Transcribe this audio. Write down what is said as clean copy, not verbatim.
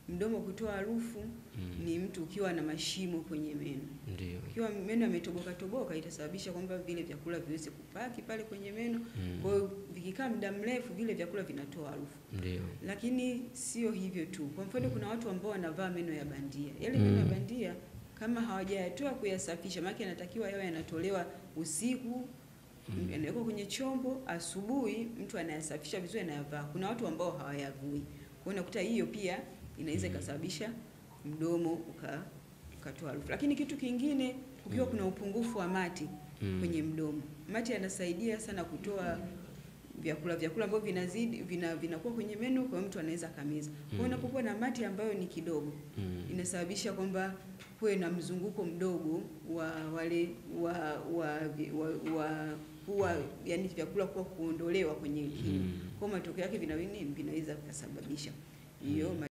Mdomo kutoa harufu ni mtu ukiwa na mashimo kwenye meno. Ndio. Ukiwa meno yametoboka itasababisha kwamba vile vyakula viweze kupaki pale kwenye meno. Kwa hiyo vikikaa muda mrefu vile vyakula vinatoa harufu. Ndio. Lakini sio hivyo tu. Kwa mfano kuna watu ambao wanavaa meno ya bandia. Yale meno ya bandia kama hawajayatoa kuyasafisha, maana yanatakiwa yawe yanatolewa usiku, yanawekwa kwenye chombo, asubuhi mtu anayasafisha vizuri anayavaa. Kuna watu ambao hawayavui. Kwa hiyo unakuta hiyo pia inaweza kusababisha mdomo ukatoa harufu. Lakini kitu kingine, ukiwa kuna upungufu wa mate kwenye mdomo. Mate yanasaidia sana kutoa vyakula ambavyo vinazidi vinakuwa kwenye meno, kwa mtu anaweza kameza. Kwa hiyo unapokuwa na mate ambayo ni kidogo, inasababisha kwamba kuwe na mzunguko mdogo wa wale yani vyakula kuondolewa kwenye kinywa. Kwa matokeo yake vinaweza kusababisha hiyo